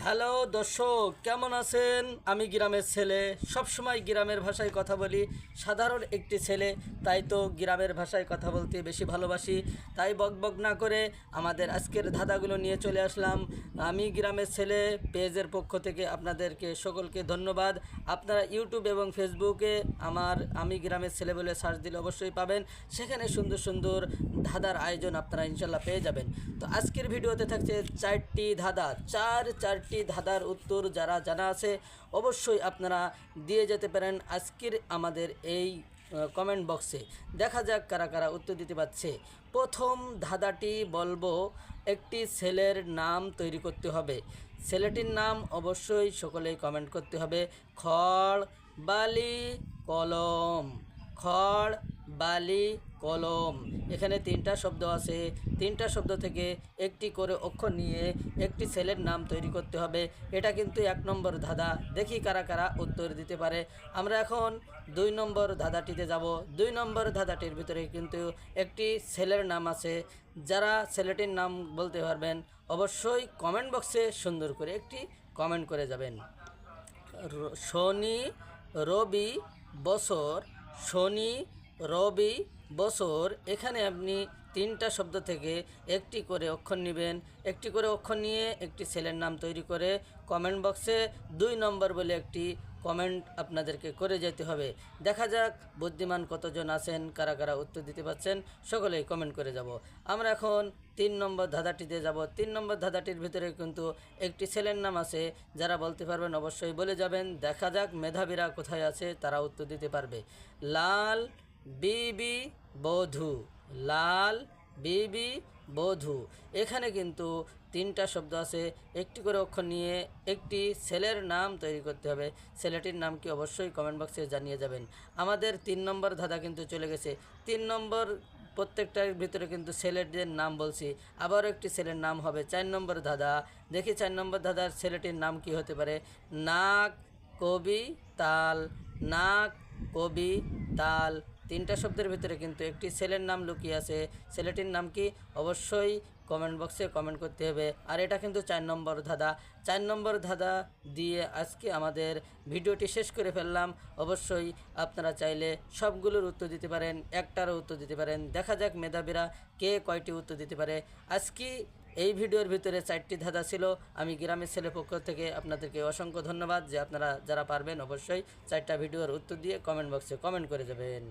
Hello দর্শক, কেমন আছেন? আমি গ্রামের ছেলে, সবসময় গ্রামের ভাষায় কথা বলি। সাধারণ একটি ছেলে, তাই তো গ্রামের ভাষায় কথা বলতে বেশি ভালোবাসি। তাই বকবক না করে আমাদের আজকের ধাঁধাগুলো নিয়ে চলে আসলাম। আমি গ্রামের ছেলে পেজের পক্ষ থেকে আপনাদেরকে সকলকে ধন্যবাদ। আপনারা ইউটিউব এবং ফেসবুকে আমি গ্রামের ছেলে বলে সার্চ দিলে অবশ্যই পাবেন। সেখানে সুন্দর সুন্দর ধাঁধার আয়োজন আপনারা ইনশাল্লাহ পেয়ে যাবেন। তো আজকের ভিডিওতে থাকছে চারটি ধাঁধা। চারটি ধাঁধার উত্তর যারা জানা আছে অবশ্যই আপনারা দিয়ে যেতে পারেন আজকের আমাদের এই কমেন্ট বক্সে। দেখা যাক কারা কারা উত্তর দিতে পারছে। প্রথম ধাঁধাটি বলবো, একটি ছেলের নাম তৈরি করতে হবে। ছেলেটির নাম অবশ্যই সকলেই কমেন্ট করতে হবে। খড় বালি কলম, খড় বালি কলম। এখানে তিনটা শব্দ আছে, তিনটা শব্দ থেকে একটি করে অক্ষর নিয়ে একটি ছেলের নাম তৈরি করতে হবে। এটা কিন্তু 1 নম্বর ধাঁধা। দেখি কারা কারা উত্তর দিতে পারে। আমরা এখন 2 নম্বর ধাঁধাটিতে যাব। 2 নম্বর ধাঁধাটির ভিতরে কিন্তু একটি ছেলের নাম আছে। যারা ছেলেটির নাম বলতে পারবেন অবশ্যই কমেন্ট বক্সে সুন্দর করে একটি কমেন্ট করে যাবেন। শনি রবি বছর, শনি রবি বছর। এখানে আপনি তিনটা শব্দ থেকে একটি করে অক্ষর নেবেন। একটি করে অক্ষর নিয়ে একটি ছেলের নাম তৈরি করে কমেন্ট বক্সে 2 নম্বর বলে একটি কমেন্ট আপনাদেরকে করে যেতে হবে। দেখা যাক বুদ্ধিমান কতজন আছেন, কারা কারা উত্তর দিতে পারছেন, সকলেই কমেন্ট করে যাব। আমরা এখন 3 নম্বর ধাঁধাটিতে যাব। 3 নম্বর ধাঁধাটির ভিতরে কিন্তু একটি ছেলের নাম আছে। যারা বলতে পারবেন অবশ্যই বলে যাবেন। দেখা যাক মেধাবীরা কোথায় আছে, তারা উত্তর দিতে পারবে। লাল বিবি বধূ, লাল বিবি বধূ। এখানে কিন্তু তিনটা শব্দ আছে। একটি করে অক্ষর নিয়ে একটি ছেলের নাম তৈরি করতে হবে। ছেলেটির নাম কি অবশ্যই কমেন্ট বক্সে জানিয়ে যাবেন। আমাদের 3 নম্বর ধাঁধা কিন্তু চলে গেছে। 3 নম্বর প্রত্যেকটার ভিতরে কিন্তু ছেলেদের নাম বলছি, আবারও একটি ছেলের নাম হবে। 4 নম্বর ধাঁধা, দেখি 4 নম্বর ধাঁধার ছেলেটির নাম কি হতে পারে। নাক কবি তাল, নাক কবি তাল। তিনটা শব্দের ভিতরে কিন্তু একটি ছেলের নাম লুকিয়ে আছে। ছেলেটির নাম কি অবশ্যই কমেন্ট বক্সে কমেন্ট করতে হবে। আর এটা কিন্তু 4 নম্বর ধাঁধা। 4 নম্বর ধাঁধা দিয়ে আজকে আমাদের ভিডিওটি শেষ করে ফেললাম। অবশ্যই আপনারা চাইলে সবগুলোর উত্তর দিতে পারেন, একটারও উত্তর দিতে পারেন। দেখা যাক মেধাবীরা কে কয়টি উত্তর দিতে পারে। আজকে এই ভিডিওর ভিতরে 4টি ধাঁধা ছিল। আমি গ্রামের ছেলে পক্ষ থেকে আপনাদেরকে অসংখ্য ধন্যবাদ যে আপনারা যারা পারবেন অবশ্যই 4টা ভিডিওর উত্তর দিয়ে কমেন্ট বক্সে কমেন্ট করে যাবেন।